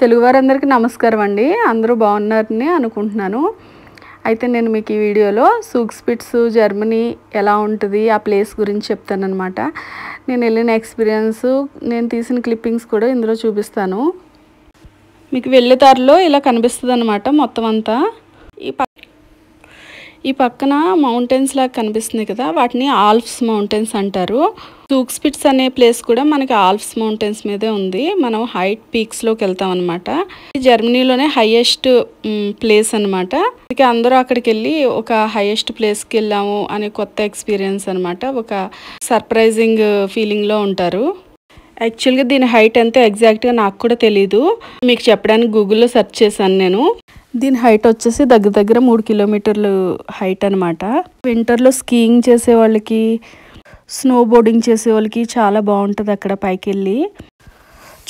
తెలుగువారందరికీ నమస్కారం అండి. అందరూ బాగున్నారని అనుకుంటున్నాను. అయితే నేను మీకు ఈ వీడియోలో సూక్స్పిట్స్ జర్మనీ ఎలా ఉంటుంది ఆ ప్లేస్ గురించి చెప్తానన్నమాట. నేను వెళ్ళిన ఎక్స్పీరియన్స్, నేను తీసిన క్లిప్పింగ్స్ కూడా ఇందులో చూపిస్తాను. మీకు వెళ్ళే దారిలో ఇలా కనిపిస్తుంది అన్నమాట మొత్తం అంతా. ఈ పక్కన మౌంటైన్స్ లాగా కనిపిస్తుంది కదా, వాటిని ఆల్ప్స్ మౌంటైన్స్ అంటారు. సూక్స్పిట్స్ అనే ప్లేస్ కూడా మనకి ఆల్ప్స్ మౌంటైన్స్ మీదే ఉంది. మనం హైట్ పీక్స్లోకి వెళ్తాం అనమాట. జర్మనీలోనే హైయెస్ట్ ప్లేస్ అనమాట. అందరూ అక్కడికి వెళ్ళి ఒక హైయెస్ట్ ప్లేస్కి వెళ్ళాము అనే కొత్త ఎక్స్పీరియన్స్ అనమాట. ఒక సర్ప్రైజింగ్ ఫీలింగ్లో ఉంటారు. యాక్చువల్గా దీని హైట్ ఎంతో ఎగ్జాక్ట్గా నాకు కూడా తెలీదు. మీకు చెప్పడానికి గూగుల్లో సెర్చ్ చేశాను నేను. దీని హైట్ వచ్చేసి దగ్గర 3 కిలోమీటర్లు హైట్ అనమాట. వింటర్లో స్కీయింగ్ చేసే వాళ్ళకి, స్నో బోర్డింగ్ చేసే వాళ్ళకి చాలా బాగుంటుంది అక్కడ పైకి వెళ్ళి.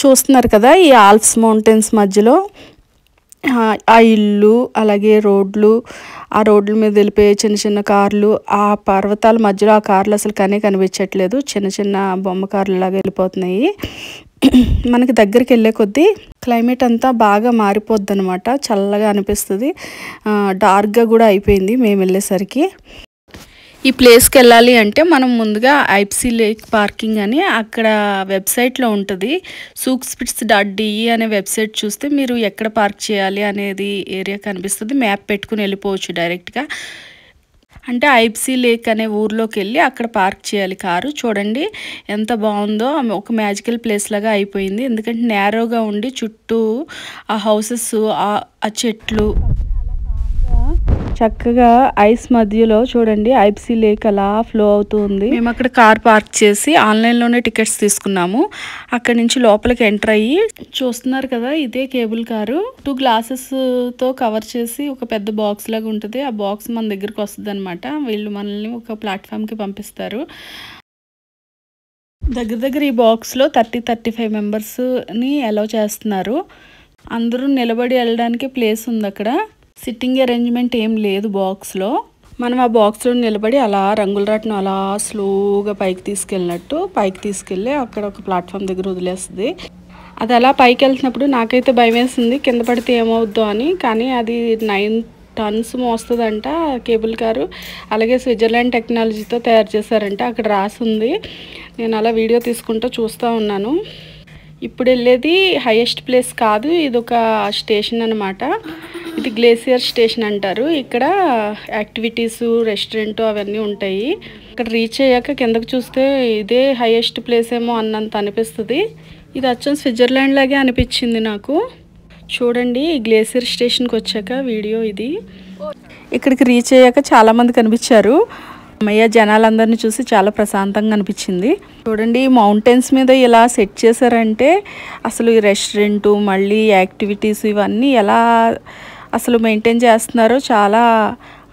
చూస్తున్నారు కదా ఈ ఆల్ప్స్ మౌంటైన్స్ మధ్యలో ఆ ఇల్లు, అలాగే రోడ్లు, ఆ రోడ్ల మీద వెళ్ళిపోయే చిన్న చిన్న కార్లు, ఆ పర్వతాల మధ్యలో ఆ కార్లు అసలు కనిపించట్లేదు. చిన్న చిన్న బొమ్మ కార్లు లాగా వెళ్ళిపోతున్నాయి. మనకి దగ్గరికి వెళ్ళే కొద్దీ క్లైమేట్ అంతా బాగా మారిపోద్ది అనమాట. చల్లగా అనిపిస్తుంది. డార్క్గా కూడా అయిపోయింది మేము వెళ్ళేసరికి. ఈ ప్లేస్కి వెళ్ళాలి అంటే మనం ముందుగా ఐప్సీ లేక్ పార్కింగ్ అని అక్కడ వెబ్సైట్లో ఉంటుంది. సూక్స్పిట్స్.de అనే వెబ్సైట్ చూస్తే మీరు ఎక్కడ పార్క్ చేయాలి అనేది ఏరియా కనిపిస్తుంది. మ్యాప్ పెట్టుకుని వెళ్ళిపోవచ్చు డైరెక్ట్గా. అంటే ఐప్సీ లేక్ అనే ఊర్లోకి వెళ్ళి అక్కడ పార్క్ చేయాలి కారు. చూడండి ఎంత బాగుందో, ఒక మ్యాజికల్ ప్లేస్ లాగా అయిపోయింది. ఎందుకంటే నేరోగా ఉండి చుట్టూ ఆ హౌసెస్, ఆ చెట్లు, చక్కగా ఐస్ మధ్యలో చూడండి ఐప్సీ లేక్ అలా ఫ్లో అవుతూ ఉంది. మేము అక్కడ కార్ పార్క్ చేసి ఆన్లైన్లోనే టికెట్స్ తీసుకున్నాము. అక్కడి నుంచి లోపలికి ఎంటర్ అయ్యి చూస్తున్నారు కదా, ఇదే కేబుల్ కారు. 2 గ్లాసెస్తో కవర్ చేసి ఒక పెద్ద బాక్స్ లాగా ఉంటుంది. ఆ బాక్స్ మన దగ్గరకు వస్తుంది అనమాట. వీళ్ళు మనల్ని ఒక ప్లాట్ఫామ్కి పంపిస్తారు. దగ్గర ఈ బాక్స్లో 30-35 మెంబర్స్ని అలౌ చేస్తున్నారు. అందరూ నిలబడి వెళ్ళడానికి ప్లేస్ ఉంది అక్కడ. సిట్టింగ్ అరేంజ్మెంట్ ఏం లేదు బాక్స్లో. మనం ఆ బాక్స్లో నిలబడి అలా రంగుల రాట్నం అలా స్లోగా పైకి తీసుకెళ్ళి అక్కడ ఒక ప్లాట్ఫామ్ దగ్గర వదిలేస్తుంది. అది అలా పైకి వెళ్తున్నప్పుడు నాకైతే భయం వేసింది, కింద పడితే ఏమవుద్దో అని. కానీ అది 9 టన్స్ మోస్తుందంట కేబుల్ కారు. అలాగే స్విట్జర్లాండ్ టెక్నాలజీతో తయారు చేశారంట, అక్కడ రాసి ఉంది. నేను అలా వీడియో తీసుకుంటూ చూస్తూ ఉన్నాను. ఇప్పుడు వెళ్ళేది హైయెస్ట్ ప్లేస్ కాదు, ఇది ఒక స్టేషన్ అనమాట. ఇది గ్లేసియర్ స్టేషన్ అంటారు. ఇక్కడ యాక్టివిటీస్, రెస్టారెంట్ అవన్నీ ఉంటాయి. ఇక్కడ రీచ్ అయ్యాక కిందకు చూస్తే ఇదే హైయెస్ట్ ప్లేస్ ఏమో అన్నంత అనిపిస్తుంది. ఇది అచ్చం స్విట్జర్లాండ్ లాగే అనిపించింది నాకు. చూడండి ఈ గ్లేసియర్ స్టేషన్కి వచ్చాక వీడియో ఇది. ఇక్కడికి రీచ్ అయ్యాక చాలామంది కనిపించారు. అమ్మయ్య, జనాలందరినీ చూసి చాలా ప్రశాంతంగా అనిపించింది. చూడండి ఈ మౌంటైన్స్ మీద ఇలా సెట్ చేశారంటే అసలు ఈ రెస్టారెంట్, మళ్ళీ యాక్టివిటీస్ ఇవన్నీ ఎలా అసలు మెయింటైన్ చేస్తున్నారో చాలా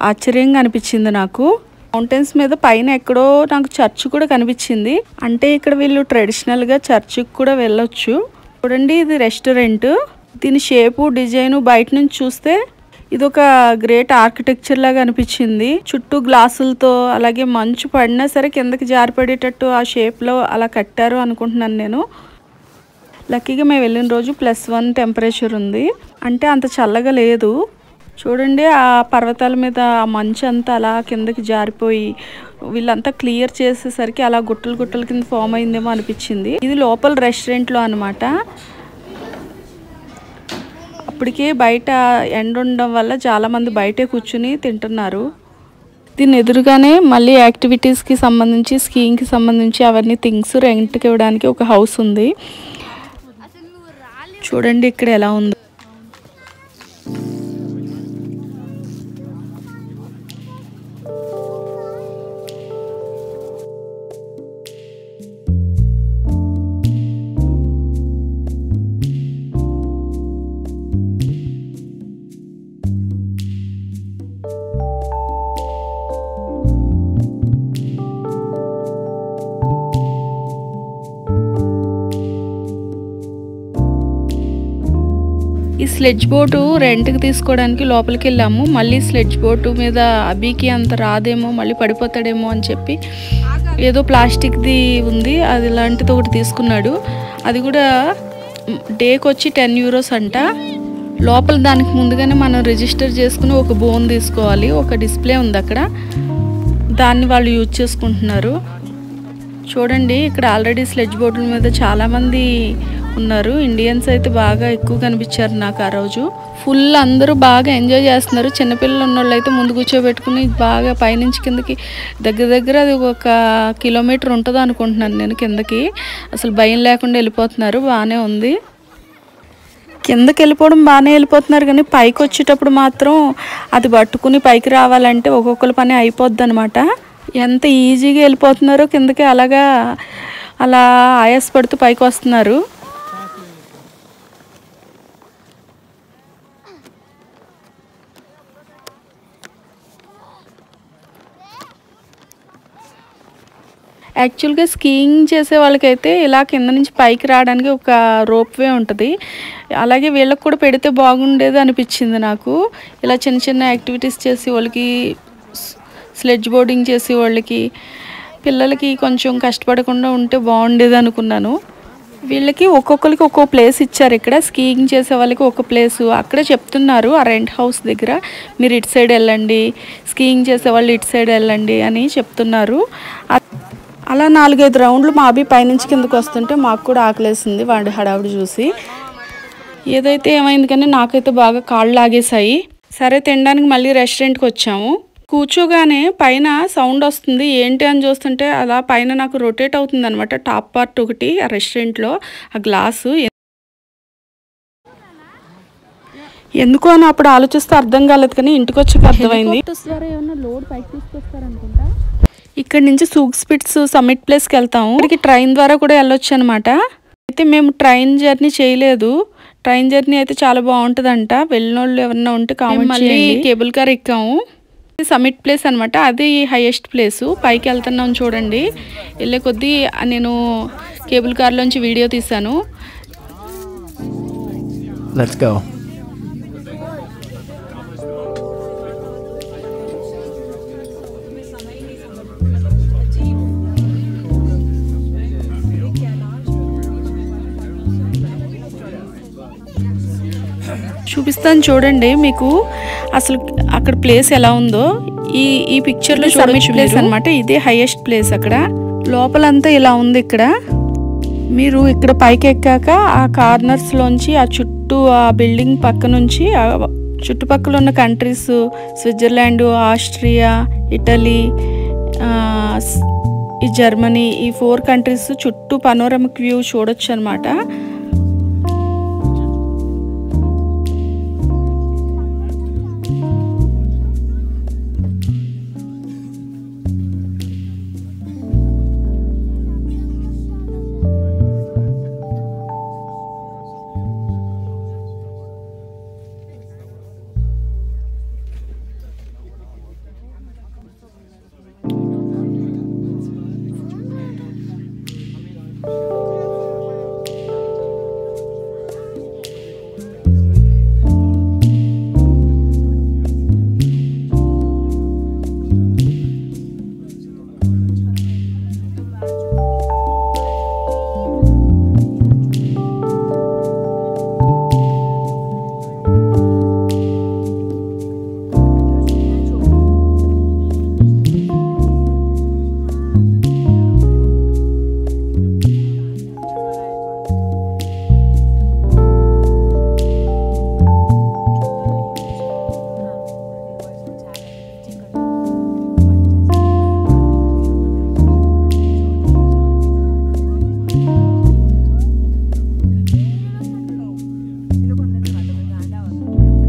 ఆశ్చర్యంగా అనిపించింది నాకు. మౌంటైన్స్ మీద పైన ఎక్కడో నాకు చర్చ్ కూడా కనిపించింది. అంటే ఇక్కడ వీళ్ళు ట్రెడిషనల్గా చర్చ్కి కూడా వెళ్ళొచ్చు. చూడండి ఇది రెస్టారెంట్. దీని షేపు, డిజైను బయట నుంచి చూస్తే ఇది ఒక గ్రేట్ ఆర్కిటెక్చర్ లాగా అనిపించింది. చుట్టూ గ్లాసులతో, అలాగే మంచు పడినా సరే కిందకి జారిపడేటట్టు ఆ షేప్లో అలా కట్టారు అనుకుంటున్నాను నేను. లక్కీగా మేము వెళ్ళిన రోజు +1 టెంపరేచర్ ఉంది, అంటే అంత చల్లగా లేదు. చూడండి ఆ పర్వతాల మీద ఆ మంచు అంతా అలా కిందకి జారిపోయి వీళ్ళంతా క్లియర్ చేసేసరికి అలా గుట్టలు కింద ఫామ్ అయిందేమో అనిపించింది. ఇది లోపల రెస్టారెంట్లో అనమాట. ఇప్పటికే బయట ఎండ ఉండడం వల్ల చాలామంది బయటే కూర్చుని తింటున్నారు. దీని ఎదురుగానే మళ్ళీ యాక్టివిటీస్కి సంబంధించి, స్కీయింగ్కి సంబంధించి అవన్నీ థింగ్స్ రెంట్కి ఇవ్వడానికి ఒక హౌస్ ఉంది. చూడండి ఇక్కడ ఎలా ఉందో. ఈ స్లెడ్జ్ బోటు రెంట్కి తీసుకోవడానికి లోపలికి వెళ్ళాము. మళ్ళీ స్లెడ్జ్ బోటు మీద అభికి అంత రాదేమో, మళ్ళీ పడిపోతాడేమో అని చెప్పి ఏదో ప్లాస్టిక్ది ఉంది, అది ఇలాంటిది ఒకటి తీసుకున్నాడు. అది కూడా డేకి వచ్చి 10 యూరోస్ అంట. లోపల దానికి ముందుగానే మనం రిజిస్టర్ చేసుకుని ఒక బోన్ తీసుకోవాలి. ఒక డిస్ప్లే ఉంది అక్కడ, దాన్ని వాళ్ళు యూజ్ చేసుకుంటున్నారు. చూడండి ఇక్కడ ఆల్రెడీ స్లెడ్జ్ బోర్డుల మీద చాలామంది ఉన్నారు. ఇండియన్స్ అయితే బాగా ఎక్కువ కనిపించారు నాకు ఆ రోజు. ఫుల్ అందరూ బాగా ఎంజాయ్ చేస్తున్నారు. చిన్నపిల్లలు ఉన్నోళ్ళు అయితే ముందు కూర్చోబెట్టుకుని బాగా పైనుంచి కిందకి దగ్గర అది 1 కిలోమీటర్ ఉంటుంది అనుకుంటున్నాను నేను కిందకి. అసలు భయం లేకుండా వెళ్ళిపోతున్నారు. బాగానే ఉంది. కిందకి వెళ్ళిపోవడం బాగానే వెళ్ళిపోతున్నారు, కానీ పైకి వచ్చేటప్పుడు మాత్రం అది పట్టుకుని పైకి రావాలంటే ఒక్కొక్కరి పని అయిపోద్ది అనమాట. ఎంత ఈజీగా వెళ్ళిపోతున్నారో కిందకి, అలా ఆయాసపడుతూ పైకి వస్తున్నారు. యాక్చువల్గా స్కీయింగ్ చేసే వాళ్ళకైతే ఇలా కింద నుంచి పైకి రావడానికి ఒక రోప్ వే ఉంటుంది. అలాగే వీళ్ళకి కూడా పెడితే బాగుండేది అనిపించింది నాకు. ఇలా చిన్న చిన్న యాక్టివిటీస్ చేసే వాళ్ళకి, స్లెడ్జ్ బోర్డింగ్ చేసే వాళ్ళకి, పిల్లలకి కొంచెం కష్టపడకుండా ఉంటే బాగుండేది అనుకున్నాను. వీళ్ళకి ఒక్కొక్కరికి ఒక్కో ప్లేస్ ఇచ్చారు. ఇక్కడ స్కీయింగ్ చేసే వాళ్ళకి ఒక ప్లేసు అక్కడే చెప్తున్నారు. ఆ రెంట్ హౌస్ దగ్గర మీరు ఇటు సైడ్ వెళ్ళండి, స్కీయింగ్ చేసే వాళ్ళు ఇటు సైడ్ వెళ్ళండి అని చెప్తున్నారు. అలా 4-5 రౌండ్లు మా అభి పైనుంచి కిందకు వస్తుంటే మాకు కూడా ఆకలేసింది వాడి హడావుడి చూసి. ఏదైతే ఏమైంది కానీ నాకైతే బాగా కాళ్ళు లాగేశాయి. సరే తినడానికి మళ్ళీ రెస్టారెంట్కి వచ్చాము. కూర్చోగానే పైన సౌండ్ వస్తుంది. ఏంటి అని చూస్తుంటే అలా పైన నాకు రొటేట్ అవుతుంది అనమాట. టాప్ పార్ట్ ఒకటి ఆ రెస్టారెంట్లో ఆ గ్లాసు. ఎందుకో అని అప్పుడు ఆలోచిస్తే అర్థం కాలేదు, కానీ ఇంటికి వచ్చాక అర్థమైంది. ఇక్కడ నుంచి సూక్స్పిట్స్ సమ్మిట్ ప్లేస్కి వెళ్తాము. ఇక్కడికి ట్రైన్ ద్వారా కూడా వెళ్ళొచ్చు అనమాట. అయితే మేము ట్రైన్ జర్నీ చేయలేదు. ట్రైన్ జర్నీ అయితే చాలా బాగుంటుందంట. వెళ్ళిన వాళ్ళు ఎవరన్నా ఉంటే కామెంట్ చేయండి. కేబుల్ కార్ ఎక్కాము. సమ్మిట్ ప్లేస్ అనమాట. అది హైయెస్ట్ ప్లేసు. పైకి వెళ్తున్నాం చూడండి. వెళ్ళే కొద్దీ నేను కేబుల్ కార్లోంచి వీడియో తీశాను. Let's go. చూపిస్తాను చూడండి మీకు అసలు అక్కడ ప్లేస్ ఎలా ఉందో. ఈ పిక్చర్లో సమ్మిట్ ప్లేస్ అనమాట. ఇదే హైయెస్ట్ ప్లేస్. అక్కడ లోపలంతా ఇలా ఉంది. ఇక్కడ మీరు ఇక్కడ పైకి ఎక్కాక ఆ కార్నర్స్లోంచి ఆ చుట్టూ ఆ బిల్డింగ్ పక్క నుంచి చుట్టుపక్కల ఉన్న కంట్రీస్ స్విట్జర్లాండ్, ఆస్ట్రియా, ఇటలీ, ఈ జర్మనీ, ఈ 4 కంట్రీస్ చుట్టూ పనోరమిక్ వ్యూ చూడొచ్చు అనమాట.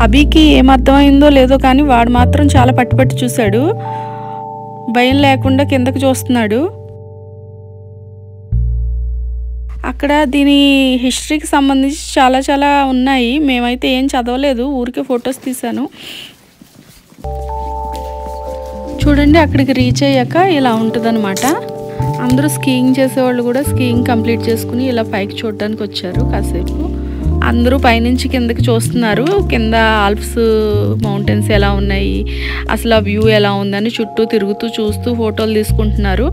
అభికి ఏమర్థమైందో లేదో కానీ వాడు మాత్రం చాలా పట్టుపట్టి చూశాడు. భయం లేకుండా కిందకు చూస్తున్నాడు. అక్కడ దీని హిస్టరీకి సంబంధించి చాలా ఉన్నాయి. మేమైతే ఏం చదవలేదు, ఊరికే ఫొటోస్ తీశాను. చూడండి అక్కడికి రీచ్ అయ్యాక ఇలా ఉంటుందన్నమాట. అందరూ స్కీయింగ్ చేసేవాళ్ళు కూడా స్కీయింగ్ కంప్లీట్ చేసుకుని ఇలా పైకి చూడడానికి వచ్చారు. కాసేపు అందరూ పైనుంచి కిందకి చూస్తున్నారు. కింద ఆల్ప్స్ మౌంటైన్స్ ఎలా ఉన్నాయి, అసలు ఆ వ్యూ ఎలా ఉందని చుట్టూ తిరుగుతూ చూస్తూ ఫోటోలు తీసుకుంటున్నారు.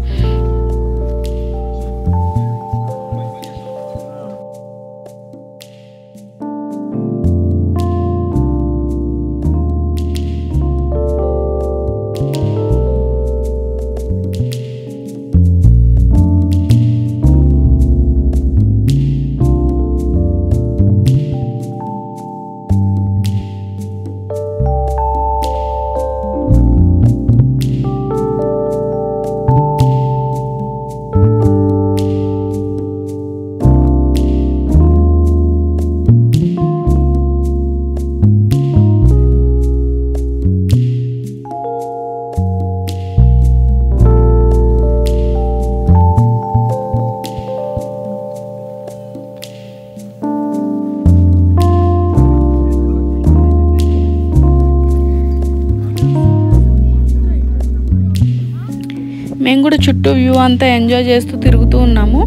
మేము కూడా చుట్టూ వ్యూ అంతా ఎంజాయ్ చేస్తూ తిరుగుతూ ఉన్నాము.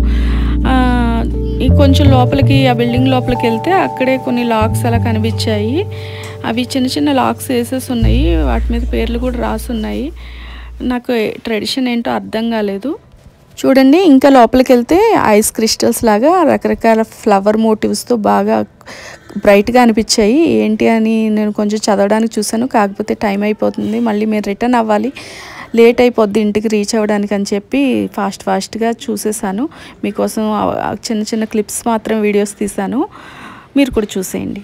కొంచెం లోపలికి ఆ బిల్డింగ్ లోపలికి వెళ్తే అక్కడే కొన్ని లాక్స్ అలా కనిపించాయి. అవి చిన్న చిన్న లాక్స్ వేసేసి ఉన్నాయి, వాటి మీద పేర్లు కూడా రాసి ఉన్నాయి. నాకు ట్రెడిషన్ ఏంటో అర్థం కాలేదు. చూడండి, ఇంకా లోపలికి వెళ్తే ఐస్ క్రిస్టల్స్ లాగా రకరకాల ఫ్లవర్ మోటివ్స్తో బాగా బ్రైట్గా అనిపించాయి. ఏంటి అని నేను కొంచెం చదవడానికి చూశాను, కాకపోతే టైం అయిపోతుంది, మళ్ళీ మేము రిటర్న్ అవ్వాలి, లేట్ అయిపోద్ది ఇంటికి రీచ్ అవ్వడానికి అని చెప్పి ఫాస్ట్గా చూసేసాను. మీకోసం చిన్న చిన్న క్లిప్స్ మాత్రం వీడియోస్ తీసాను, మీరు కూడా చూసేయండి.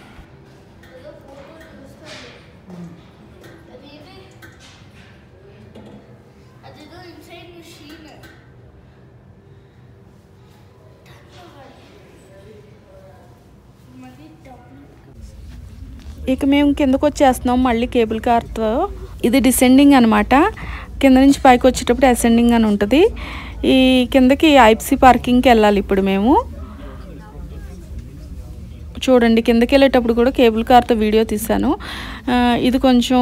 ఇక మేము కిందకు వచ్చేస్తున్నాం మళ్ళీ కేబుల్ కార్తో. ఇది డిసెండింగ్ అనమాట, కింద నుంచి పైకి వచ్చేటప్పుడు అసెండింగ్ అని ఉంటుంది. ఈ కిందకి ఐప్సీ పార్కింగ్కి వెళ్ళాలి ఇప్పుడు మేము. చూడండి, కిందకి వెళ్ళేటప్పుడు కూడా కేబుల్ కార్తో వీడియో తీశాను. ఇది కొంచెం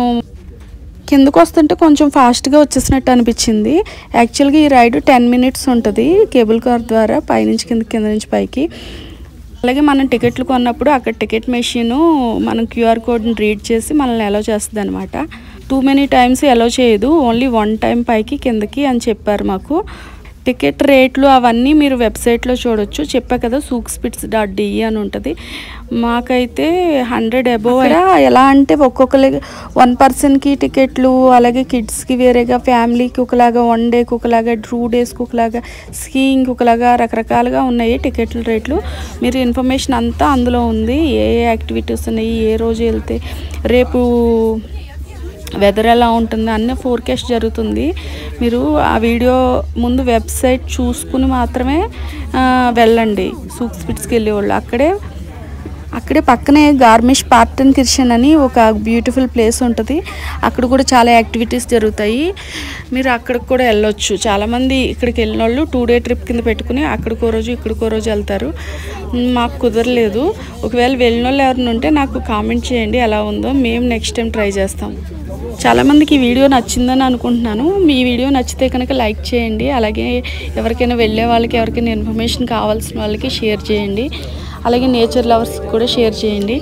కిందకు వస్తుంటే కొంచెం ఫాస్ట్గా వచ్చేసినట్టు అనిపించింది. యాక్చువల్గా ఈ రైడ్ 10 minutes ఉంటుంది కేబుల్ కార్ ద్వారా, పైనుంచి కింద నుంచి పైకి. అలాగే మనం టికెట్లు కొన్నప్పుడు అక్కడ టికెట్ మెషిన్ మనం QR కోడ్ని రీడ్ చేసి మనల్ని అలౌ చేస్తుంది అనమాట. టూ మెనీ టైమ్స్ అలౌ చేయదు, ఓన్లీ 1 time పైకి కిందకి అని చెప్పారు మాకు. టికెట్ రేట్లు అవన్నీ మీరు వెబ్సైట్లో చూడొచ్చు. చెప్పా కదా, SookSpits.de అని ఉంటుంది. మాకైతే 100 above. ఎలా అంటే ఒక్కొక్కరికి 1 personకి టికెట్లు, అలాగే కిడ్స్కి వేరేగా, ఫ్యామిలీకి ఒకలాగా, 1 dayకి ఒకలాగా, 2 daysకి ఒకలాగా, స్కీయింగ్కి ఒకలాగా రకరకాలుగా ఉన్నాయి టికెట్ల రేట్లు. మీరు ఇన్ఫర్మేషన్ అంతా అందులో ఉంది, ఏ యాక్టివిటీస్ ఉన్నాయి, ఏ రోజు వెళ్తే రేపు వెదర్ ఎలా ఉంటుంది అన్న ఫోర్కాస్ట్ జరుగుతుంది. మీరు ఆ వీడియో ముందు వెబ్సైట్ చూసుకుని మాత్రమే వెళ్ళండి. SookSpitsకి వెళ్ళేవాళ్ళు అక్కడే పక్కనే గార్మిష్ పార్టెన్కిర్చెన్ అని ఒక బ్యూటిఫుల్ ప్లేస్ ఉంటుంది. అక్కడ కూడా చాలా యాక్టివిటీస్ జరుగుతాయి, మీరు అక్కడికి కూడా వెళ్ళొచ్చు. చాలామంది ఇక్కడికి వెళ్ళిన వాళ్ళు 2 day ట్రిప్ కింద పెట్టుకుని అక్కడికో రోజు ఇక్కడికో రోజు వెళ్తారు. మాకు కుదరలేదు. ఒకవేళ వెళ్ళిన వాళ్ళు ఎవరైనా ఉంటే నాకు కామెంట్ చేయండి ఎలా ఉందో, మేము నెక్స్ట్ టైం ట్రై చేస్తాం. చాలామందికి ఈ వీడియో నచ్చిందని అనుకుంటున్నాను. మీ వీడియో నచ్చితే కనుక లైక్ చేయండి. అలాగే ఎవరికైనా వెళ్ళే వాళ్ళకి, ఎవరికైనా ఇన్ఫర్మేషన్ కావాల్సిన వాళ్ళకి షేర్ చేయండి. అలాగే నేచర్ లవర్స్కి కూడా షేర్ చేయండి.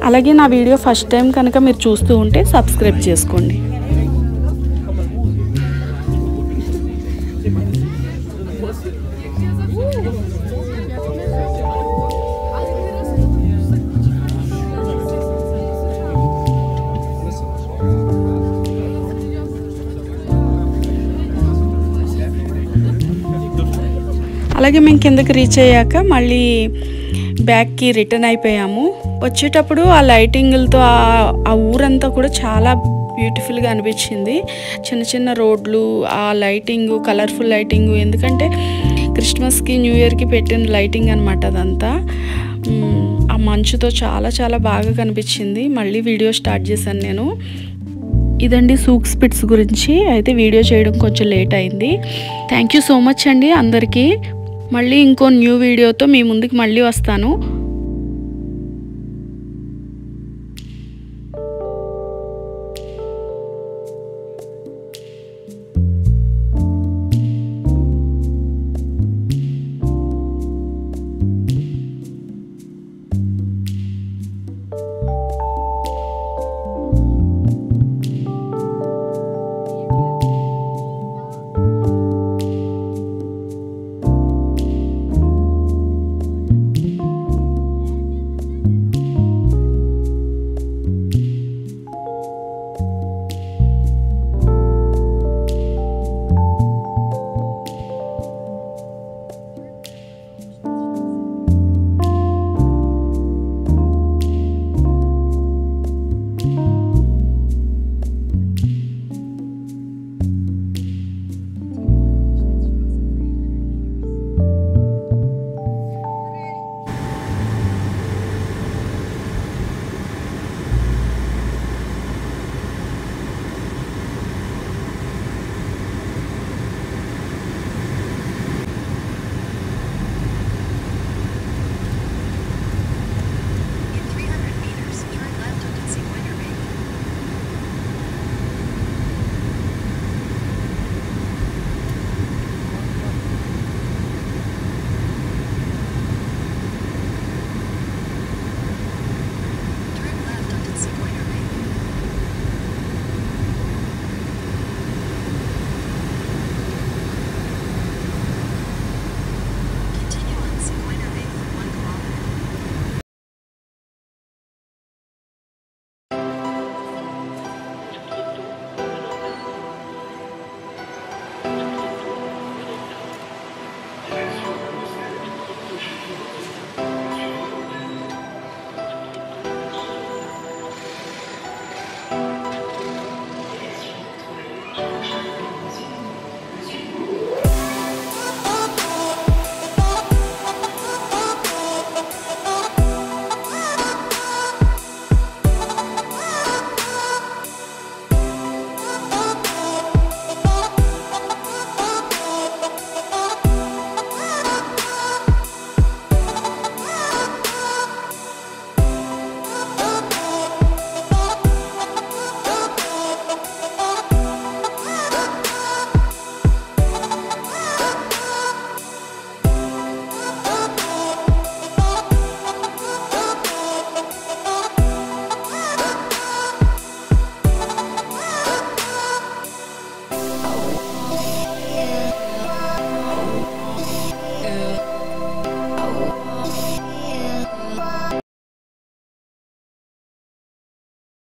అలాగే నా వీడియో ఫస్ట్ టైం కనుక మీరు చూస్తూ ఉంటే సబ్స్క్రైబ్ చేసుకోండి. అలాగే మేము కిందకి రీచ్ అయ్యాక మళ్ళీ బ్యాక్కి రిటర్న్ అయిపోయాము. వచ్చేటప్పుడు ఆ లైటింగ్లతో ఆ ఊరంతా కూడా చాలా బ్యూటిఫుల్గా అనిపించింది. చిన్న చిన్న రోడ్లు, ఆ లైటింగ్, కలర్ఫుల్ లైటింగ్, ఎందుకంటే క్రిస్మస్కి న్యూ ఇయర్కి పెట్టిన లైటింగ్ అనమాట అదంతా. ఆ మంచుతో చాలా చాలా బాగా కనిపించింది. మళ్ళీ వీడియో స్టార్ట్ చేశాను నేను. ఇదండి SookSpits గురించి. అయితే వీడియో చేయడం కొంచెం లేట్ అయింది. థ్యాంక్ యూ సో మచ్ అండి అందరికీ. మళ్ళీ ఇంకో న్యూ వీడియోతో మీ ముందుకు మళ్ళీ వస్తాను.